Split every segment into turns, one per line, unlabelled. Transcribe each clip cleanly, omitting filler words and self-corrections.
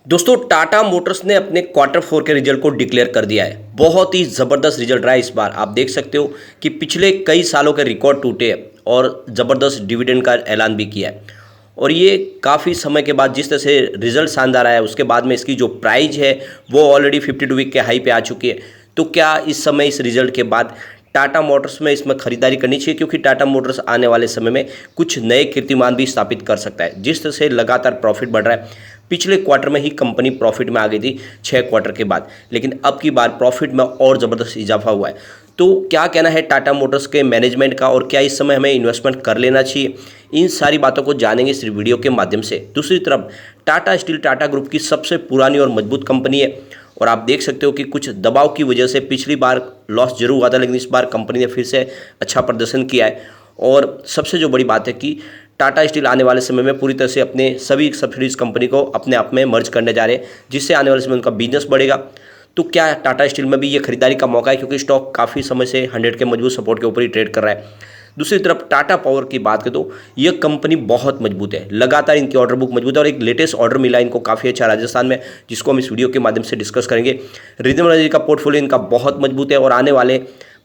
दोस्तों टाटा मोटर्स ने अपने क्वार्टर फोर के रिजल्ट को डिक्लेयर कर दिया है। बहुत ही ज़बरदस्त रिजल्ट रहा है इस बार। आप देख सकते हो कि पिछले कई सालों के रिकॉर्ड टूटे हैं और ज़बरदस्त डिविडेंड का ऐलान भी किया है। और ये काफ़ी समय के बाद जिस तरह से रिजल्ट शानदार आया है, उसके बाद में इसकी जो प्राइस है वो ऑलरेडी 52 वीक के हाई पे आ चुकी है। तो क्या इस समय इस रिजल्ट के बाद टाटा मोटर्स में इसमें खरीदारी करनी चाहिए, क्योंकि टाटा मोटर्स आने वाले समय में कुछ नए कीर्तिमान भी स्थापित कर सकता है। जिस तरह से लगातार प्रॉफिट बढ़ रहा है, पिछले क्वार्टर में ही कंपनी प्रॉफिट में आ गई थी 6 क्वार्टर के बाद, लेकिन अब की बार प्रॉफिट में और ज़बरदस्त इजाफा हुआ है। तो क्या कहना है टाटा मोटर्स के मैनेजमेंट का, और क्या इस समय हमें इन्वेस्टमेंट कर लेना चाहिए, इन सारी बातों को जानेंगे इस वीडियो के माध्यम से। दूसरी तरफ टाटा स्टील टाटा ग्रुप की सबसे पुरानी और मजबूत कंपनी है, और आप देख सकते हो कि कुछ दबाव की वजह से पिछली बार लॉस जरूर हुआ था, लेकिन इस बार कंपनी ने फिर से अच्छा प्रदर्शन किया है। और सबसे जो बड़ी बात है कि टाटा स्टील आने वाले समय में पूरी तरह से अपने सभी सब्सिडीज कंपनी को अपने आप में मर्ज करने जा रहे हैं, जिससे आने वाले समय में उनका बिजनेस बढ़ेगा। तो क्या टाटा स्टील में भी ये खरीदारी का मौका है, क्योंकि स्टॉक काफ़ी समय से 100 के मजबूत सपोर्ट के ऊपर ही ट्रेड कर रहा है। दूसरी तरफ टाटा पावर की बात करें तो ये कंपनी बहुत मजबूत है, लगातार इनकी ऑर्डर बुक मजबूत है, और एक लेटेस्ट ऑर्डर मिला इनको काफ़ी अच्छा राजस्थान में, जिसको हम इस वीडियो के माध्यम से डिस्कस करेंगे। रिन्यूएबल एनर्जी का पोर्टफोलियो इनका बहुत मजबूत है, और आने वाले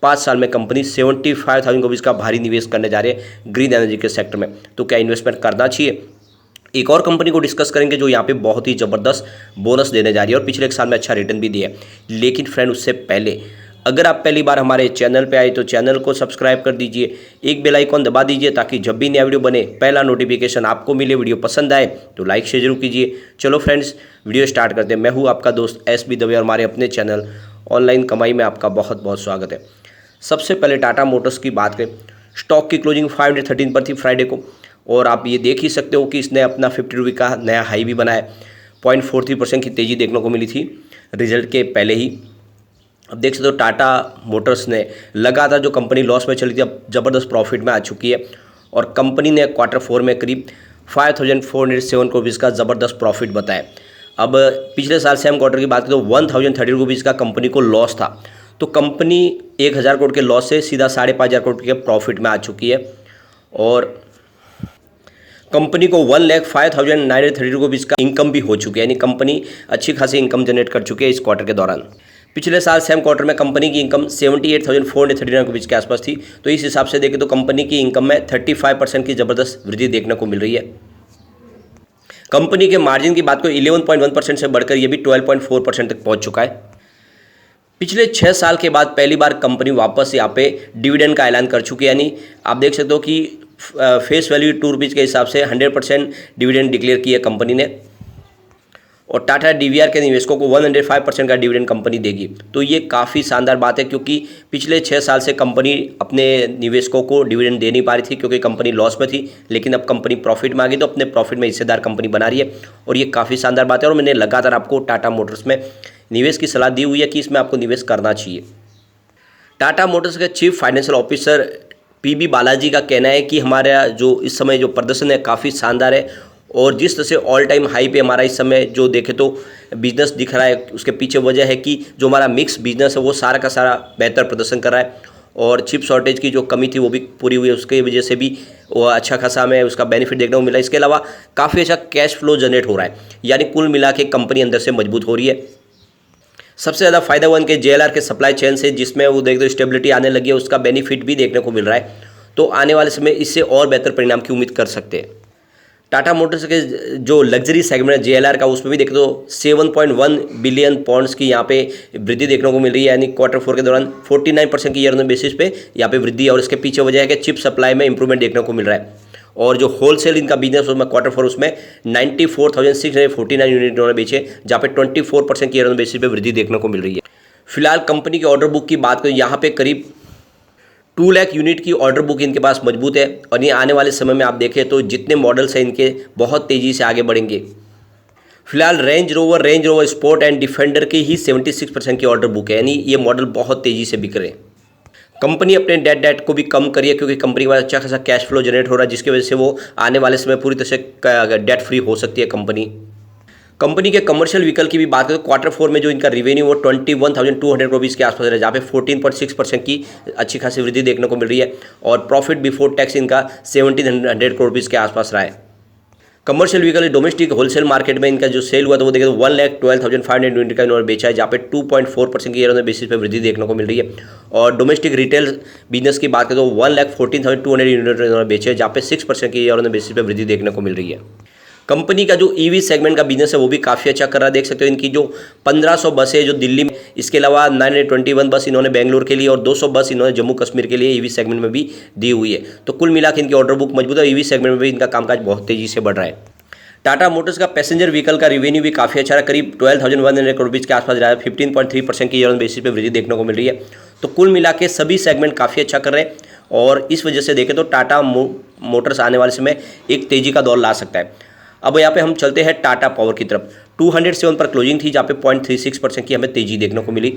5 साल में कंपनी 75,000 करोड़ का भारी निवेश करने जा रही है ग्रीन एनर्जी के सेक्टर में। तो क्या इन्वेस्टमेंट करना चाहिए? एक और कंपनी को डिस्कस करेंगे जो यहाँ पे बहुत ही ज़बरदस्त बोनस देने जा रही है और पिछले एक साल में अच्छा रिटर्न भी दिया है। लेकिन फ्रेंड, उससे पहले अगर आप पहली बार हमारे चैनल पे आए तो चैनल को सब्सक्राइब कर दीजिए, एक बेल आइकॉन दबा दीजिए, ताकि जब भी नया वीडियो बने पहला नोटिफिकेशन आपको मिले। वीडियो पसंद आए तो लाइक शेयर जरूर कीजिए। चलो फ्रेंड्स, वीडियो स्टार्ट करते हैं। मैं हूँ आपका दोस्त SB दवे, और हमारे अपने चैनल ऑनलाइन कमाई में आपका बहुत बहुत स्वागत है। सबसे पहले टाटा मोटर्स की बात करें, स्टॉक की क्लोजिंग 513 पर थी फ्राइडे को, और आप ये देख ही सकते हो कि इसने अपना 50 रुपये का नया हाई भी बनाया। 0.43% की तेज़ी देखने को मिली थी रिजल्ट के पहले ही। अब देख सकते हो टाटा मोटर्स ने लगातार जो कंपनी लॉस में चली थी, अब ज़बरदस्त प्रॉफिट में आ चुकी है, और कंपनी ने क्वार्टर फोर में करीब 5,407 करोड़ का ज़बरदस्त प्रॉफिट बताया। अब पिछले साल सेम क्वार्टर की बात करें तो 1,030 रुपीज़ का कंपनी को लॉस था, तो कंपनी 1,000 करोड़ के लॉस से सीधा 5,500 करोड़ के प्रॉफिट में आ चुकी है, और कंपनी को 1,05,930 रुपीज़ का इनकम भी हो चुकी है। यानी कंपनी अच्छी खासी इनकम जनरेट कर चुकी है इस क्वार्टर के दौरान। पिछले साल सेम क्वार्टर में कंपनी की इनकम 78,439 रुपीज़ के आसपास थी, तो इस हिसाब से देखें तो कंपनी की इनकम में 35% की ज़बरदस्त वृद्धि देखने को मिल रही है। कंपनी के मार्जिन की बात करें 11.1% से बढ़कर ये भी 12.4% तक पहुंच चुका है। पिछले 6 साल के बाद पहली बार कंपनी वापस यहाँ पे डिविडेंड का ऐलान कर चुकी है। यानी आप देख सकते हो कि फेस वैल्यू 2 रुपीज़ के हिसाब से 100% डिविडेंड डिक्लेयर किया कंपनी ने, और टाटा डीवीआर के निवेशकों को 105% का डिविडेंड कंपनी देगी। तो ये काफ़ी शानदार बात है, क्योंकि पिछले 6 साल से कंपनी अपने निवेशकों को डिविडेंड दे नहीं पा रही थी, क्योंकि कंपनी लॉस में थी। लेकिन अब कंपनी प्रॉफिट में आ गई, तो अपने प्रॉफिट में हिस्सेदार कंपनी बना रही है, और ये काफ़ी शानदार बात है। और मैंने लगातार आपको टाटा मोटर्स में निवेश की सलाह दी हुई है कि इसमें आपको निवेश करना चाहिए। टाटा मोटर्स के chief financial officer PB Balaji का कहना है कि हमारा जो इस समय जो प्रदर्शन है काफ़ी शानदार है, और जिस तरह से ऑल टाइम हाई पे हमारा इस समय जो देखे तो बिजनेस दिख रहा है, उसके पीछे वजह है कि जो हमारा मिक्स बिजनेस है वो सारा का सारा बेहतर प्रदर्शन कर रहा है, और चिप शॉर्टेज की जो कमी थी वो भी पूरी हुई है, उसकी वजह से भी वो अच्छा खासा हमें उसका बेनिफिट देखने को मिला। इसके अलावा काफ़ी अच्छा कैश फ्लो जनरेट हो रहा है, यानी कुल मिला के कंपनी अंदर से मजबूत हो रही है। सबसे ज़्यादा फायदा हुआ इनके JLR के सप्लाई चेन से, जिसमें वो देखते हो स्टेबिलिटी आने लगी है, उसका बेनिफिट भी देखने को मिल रहा है। तो आने वाले समय इससे और बेहतर परिणाम की उम्मीद कर सकते हैं। टाटा मोटर्स के जो लग्जरी सेगमेंट है JLR का, उसमें भी देखें तो 7.1 बिलियन पाउंड्स की यहाँ पे वृद्धि देखने को मिल रही है। यानी क्वार्टर फोर के दौरान 49% की ईयर ऑन बेसिस पे यहाँ पे वृद्धि है, और इसके पीछे वजह है कि चिप सप्लाई में इंप्रूवमेंट देखने को मिल रहा है। और जो होलसेल इनका बिजनेस उसमें क्वार्टर फोर, उसमें 94,649 यूनिट इन्होंने बेचे, जहाँ पे 24% की ईयर ऑन बेसिस पे वृद्धि देखने को मिल रही है। फिलहाल कंपनी के ऑर्डर बुक की बात करें, यहाँ पे करीब 2 लाख यूनिट की ऑर्डर बुक इनके पास मजबूत है, और ये आने वाले समय में आप देखें तो जितने मॉडल्स हैं इनके बहुत तेज़ी से आगे बढ़ेंगे। फिलहाल range rover sport and defender की ही 76% की ऑर्डर बुक है, यानी ये मॉडल बहुत तेज़ी से बिक रहे हैं। कंपनी अपने डेट को भी कम करी है, क्योंकि कंपनी के पास अच्छा खासा कैश फ्लो जनरेट हो रहा है, जिसकी वजह से वो आने वाले समय पूरी तरह से डेट फ्री हो सकती है कंपनी के कमर्शियल व्हीकल की भी बात करें तो क्वार्टर फोर में जो इनका रेवेन्यू वो 21,200 रुपीज़ के आसपास है, जहाँ पे 14.6% की अच्छी खासी वृद्धि देखने को मिल रही है, और प्रॉफिट बिफोर टैक्स इनका 1,700 करोड़ रुपीज़ के आसपास रहा है। Commercial vehicle domestic wholesale market में इनका जो सेल हुआ था वो देखें तो 1,12,500 यूनिट का इन्होंने बेचा है, जहाँ पे 2.4% की ईयर बेसिस पे वृद्धि देखने को मिल रही है। और डोमेस्टिक रिटेल बिजनेस की बात करें तो 1,14,200 यूनिट इन्होंने बेचे हैं, जहाँ पे 6% की ईयर बेसिस पे वृद्धि देखने को मिल रही है। कंपनी का जो ईवी सेगमेंट का बिजनेस है वो भी काफ़ी अच्छा कर रहा है। देख सकते हो इनकी जो 1500 बसें जो दिल्ली में, इसके अलावा 921 बस इन्होंने बेंगलुरु के लिए और 200 बस इन्होंने जम्मू कश्मीर के लिए ईवी सेगमेंट में भी दी हुई है। तो कुल मिलाकर इनकी ऑर्डर बुक मजबूत है। ईवी सेगमेंट में भी इनका कामकाज बहुत तेजी से बढ़ रहा है। टाटा मोटर्स का पैसेंजर व्हीकल का रिवेन्यू भी काफ़ी अच्छा रहा, करीब 12,100 करोड़ रुपये के आसपास रहा है। 15.3% की ईयर बेसिस पे वृद्धि देखने को मिल रही है। तो कुल मिला के सभी सेगमेंट काफ़ी अच्छा कर रहे हैं और इस वजह से देखें तो टाटा मोटर्स आने वाले समय एक तेज़ी का दौर ला सकता है। अब यहाँ पे हम चलते हैं टाटा पावर की तरफ। 207 पर क्लोजिंग थी, जहाँ पे 0.36% की हमें तेजी देखने को मिली।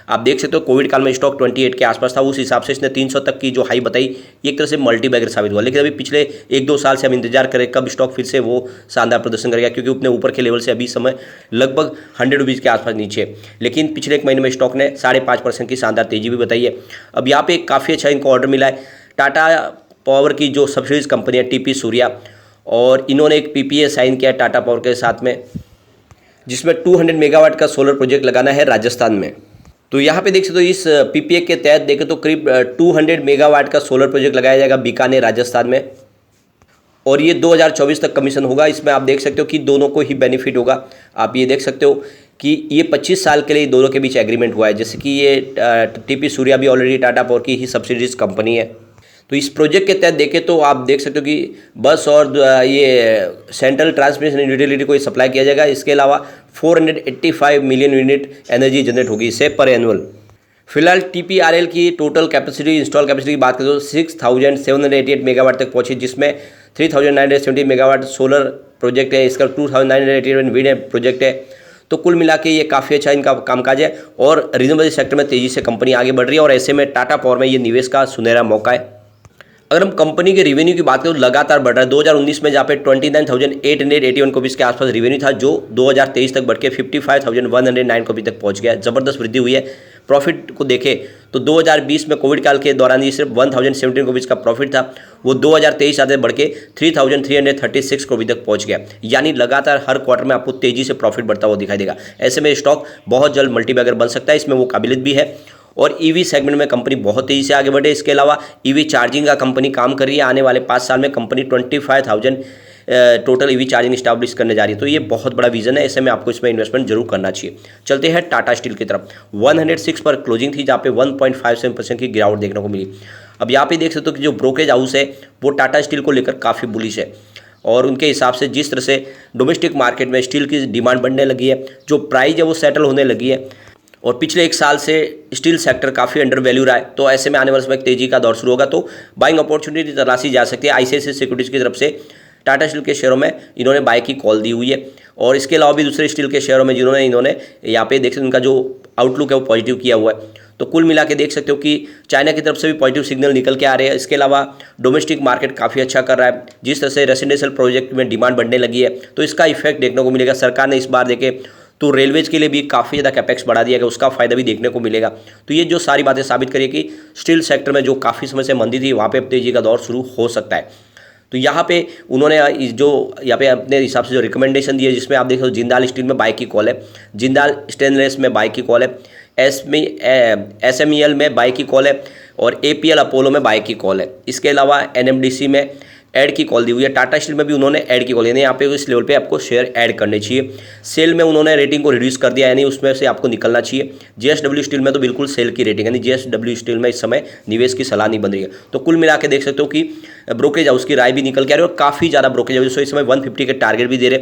आप देख सकते हो कोविड काल में स्टॉक 28 के आसपास था, उस हिसाब से इसने 300 तक की जो हाई बताई ये एक तरह से मल्टीबैगर साबित हुआ। लेकिन अभी पिछले 1-2 साल से हम इंतजार करें कब स्टॉक फिर से वो शानदार प्रदर्शन करेगा, क्योंकि उतने ऊपर के लेवल से अभी समय लगभग 100 रुपीज़ के आसपास नीचे। लेकिन पिछले एक महीने में स्टॉक ने 5.5% की शानदार तेजी भी बताई है। अब यहाँ पे काफ़ी अच्छा इनको ऑर्डर मिला है। टाटा पावर की जो सब्सिडीज कंपनी है टीपी सूर्या, और इन्होंने एक पीपीए साइन किया टाटा पावर के साथ में, जिसमें 200 मेगावाट का सोलर प्रोजेक्ट लगाना है राजस्थान में। तो यहाँ पे देख सकते हो इस पीपीए के तहत देखें तो करीब 200 मेगावाट का सोलर प्रोजेक्ट लगाया जाएगा बीकानेर राजस्थान में, और ये 2024 तक कमीशन होगा। इसमें आप देख सकते हो कि दोनों को ही बेनिफिट होगा। आप ये देख सकते हो कि ये 25 साल के लिए दोनों के बीच एग्रीमेंट हुआ है। जैसे कि ये टीपी सूर्या भी ऑलरेडी टाटा पावर की ही सब्सिडीज कंपनी है। तो इस प्रोजेक्ट के तहत देखें तो आप देख सकते हो कि बस और ये सेंट्रल ट्रांसमिशन यूटिलिटी को सप्लाई किया जाएगा। इसके अलावा 485 मिलियन यूनिट एनर्जी जनरेट होगी इससे पर एनुअल। फिलहाल टीपीआरएल की टोटल कैपेसिटी, इंस्टॉल कैपेसिटी की बात करें तो 6,788 मेगावाट तक पहुंची, जिसमें 3,970 मेगावाट सोलर प्रोजेक्ट है, इसका 2,988 विंड प्रोजेक्ट है। तो कुल मिला के ये काफ़ी अच्छा इनका कामकाज है और रिन्यूएबल सेक्टर में तेज़ी से कंपनी आगे बढ़ रही है, और ऐसे में टाटा पावर में ये निवेश का सुनहरा मौका है। अगर हम कंपनी के रेवेन्यू की बात करें तो लगातार बढ़ रहा है। 2019 में जहाँ पे 29,881 करोड़ के आसपास रेवेन्यू था, जो 2023 तक बढ़ के 55,109 करोड़ तक पहुँच गया। ज़बरदस्त वृद्धि हुई है। प्रॉफिट को देखें तो 2020 में कोविड काल के दौरान ये सिर्फ 1,017 करोड़ का प्रॉफिट था, वो 2023 आते बढ़ के 3,336 करोड़ तक पहुँच गया। यानी लगातार हर क्वार्टर में आपको तेज़ी से प्रॉफिट बढ़ता हुआ दिखाई देगा। ऐसे में स्टॉक बहुत जल्द मल्टीबैगर बन सकता है, इसमें वो काबिलियत भी है। और ईवी सेगमेंट में कंपनी बहुत तेज़ी से आगे बढ़े। इसके अलावा ईवी चार्जिंग का कंपनी काम कर रही है। आने वाले 5 साल में company 25,000 total EV charging establish करने जा रही है। तो ये बहुत बड़ा विजन है, ऐसे में आपको इसमें इन्वेस्टमेंट जरूर करना चाहिए। चलते हैं टाटा स्टील की तरफ। 106 पर क्लोजिंग थी, जहाँ पे 1.57% की गिरावट देखने को मिली। अब यहाँ पे देख सकते हो कि जो ब्रोकरेज हाउस है वो टाटा स्टील को लेकर काफ़ी बुलिश है, और उनके हिसाब से जिस तरह से डोमेस्टिक मार्केट में स्टील की डिमांड बढ़ने लगी है, जो प्राइस है वो सेटल होने लगी है, और पिछले 1 साल से स्टील सेक्टर काफ़ी अंडर वैल्यू रहा है। तो ऐसे में आने वाले समय तेजी का दौर शुरू होगा, तो बाइंग अपॉर्चुनिटी तलाशी जा सकती है। आईसीआईसीआई सिक्योरिटीज़ की तरफ से टाटा स्टील के शेयरों में इन्होंने बाय की कॉल दी हुई है, और इसके अलावा भी दूसरे स्टील के शेयरों में जिन्होंने इन्होंने यहाँ पे देख सकते उनका जो आउटलुक है वो पॉजिटिव किया हुआ है। तो कुल मिला के देख सकते हो कि चाइना की तरफ से भी पॉजिटिव सिग्नल निकल के आ रहे हैं। इसके अलावा डोमेस्टिक मार्केट काफ़ी अच्छा कर रहा है। जिस तरह से रेसिडेंशियल प्रोजेक्ट में डिमांड बढ़ने लगी है, तो इसका इफेक्ट देखने को मिलेगा। सरकार ने इस बार देखे तो रेलवेज के लिए भी काफ़ी ज़्यादा कैपेक्स बढ़ा दिया गया, उसका फायदा भी देखने को मिलेगा। तो ये जो सारी बातें साबित करिए कि स्टील सेक्टर में जो काफ़ी समय से मंदी थी, वहाँ पे तेजी का दौर शुरू हो सकता है। तो यहाँ पे उन्होंने जो यहाँ पे अपने हिसाब से जो रिकमेंडेशन दी है, जिसमें आप देखो जिंदाल स्टील में बाय की कॉल है, जिंदाल स्टेनलेस में बाय की कॉल है, SMEL में बाय की कॉल है, और APL अपोलो में बाय की कॉल है। इसके अलावा NMDC में ऐड की कॉल दी हुई है। टाटा स्टील में भी उन्होंने ऐड की कॉल, यानी यहाँ पे इस लेवल पे आपको शेयर ऐड करने चाहिए। सेल में उन्होंने रेटिंग को रिड्यूस कर दिया, यानी उसमें से आपको निकलना चाहिए। JSW स्टील में तो बिल्कुल सेल की रेटिंग, यानी JSW स्टील में इस समय निवेश की सलाह नहीं बन रही है। तो कुल मिला के देख सकते हो कि ब्रोकरेज हाउस की राय भी निकल के आ रही है, और काफ़ी ज़्यादा ब्रोकरेज हाउस इस समय 150 के टारगेट भी दे रहे।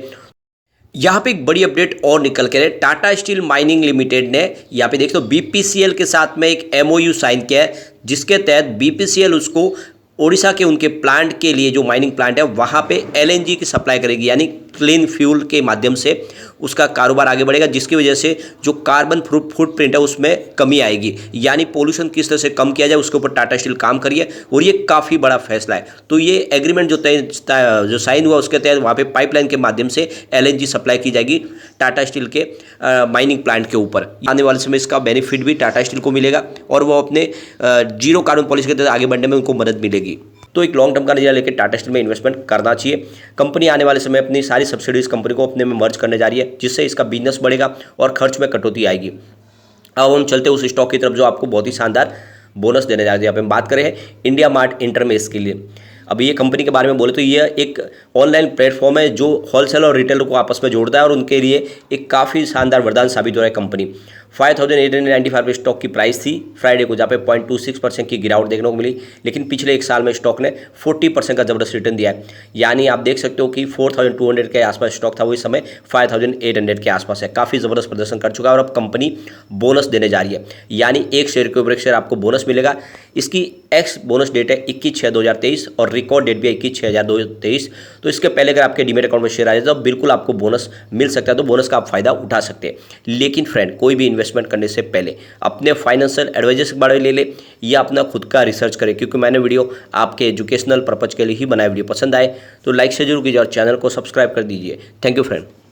यहाँ पे एक बड़ी अपडेट और निकल के रहे, टाटा स्टील माइनिंग लिमिटेड ने यहाँ पे देख दो BPCL के साथ में एक MOU साइन किया है, जिसके तहत BPCL उसको ओडिशा के उनके प्लांट के लिए, जो माइनिंग प्लांट है वहाँ पे LNG की सप्लाई करेगी, यानी क्लीन फ्यूल के माध्यम से उसका कारोबार आगे बढ़ेगा, जिसकी वजह से जो कार्बन फुटप्रिंट है उसमें कमी आएगी। यानी पोल्यूशन किस तरह से कम किया जाए उसके ऊपर टाटा स्टील काम करिए, और ये काफ़ी बड़ा फैसला है। तो ये एग्रीमेंट जो साइन हुआ उसके तहत वहाँ पे पाइपलाइन के माध्यम से LNG सप्लाई की जाएगी टाटा स्टील के माइनिंग प्लांट के ऊपर। आने वाले समय इसका बेनिफिट भी टाटा स्टील को मिलेगा, और वो अपने जीरो कार्बन पॉलिसी के तहत आगे बढ़ने में उनको मदद मिलेगी। तो एक लॉन्ग टर्म का नजरिया लेकर टाटा स्टील में इन्वेस्टमेंट करना चाहिए। कंपनी आने वाले समय अपनी सारी सब्सिडीज कंपनी को अपने में मर्ज करने जा रही है, जिससे इसका बिजनेस बढ़ेगा और खर्च में कटौती आएगी। अब हम चलते हैं उस स्टॉक की तरफ जो आपको बहुत ही शानदार बोनस देने जा रही है। यहाँ पे हम बात करें इंडिया मार्ट इंटरमेश के लिए। अब ये कंपनी के बारे में बोले तो यह एक ऑनलाइन प्लेटफॉर्म है जो होलसेल और रिटेलर को आपस में जोड़ता है और उनके लिए एक काफ़ी शानदार वरदान साबित हो रहा है। कंपनी 5895 पे स्टॉक की प्राइस थी फ्राइडे को, जहाँ पे 0.26% की गिरावट देखने को मिली, लेकिन पिछले एक साल में स्टॉक ने 40% का जबरदस्त रिटर्न दिया है। यानी आप देख सकते हो कि 4200 के आसपास स्टॉक था, वो इस समय 5800 के आसपास है। काफ़ी ज़बरदस्त प्रदर्शन कर चुका है और अब कंपनी बोनस देने जा रही है, यानी एक शेयर के ऊपर एक शेयर आपको बोनस मिलेगा। इसकी एक्स बोनस डेट है 21/6/2023 और रिकॉर्ड डेट भी है 21/6/2023। तो इसके पहले अगर आपके डीमेट अकाउंट में शेयर आ जाए तो बिल्कुल आपको बोनस मिल सकता है, तो बोनस का आप फायदा उठा सकते हैं। लेकिन फ्रेंड, कोई भी इन्वेस्टमेंट करने से पहले अपने फाइनेंशियल एडवाइजर्स के बारे में ले ले या अपना खुद का रिसर्च करें, क्योंकि मैंने वीडियो आपके एजुकेशनल पर्पज के लिए ही बनाया। वीडियो पसंद आए तो लाइक से जरूर कीजिए और चैनल को सब्सक्राइब कर दीजिए। Thank you friend.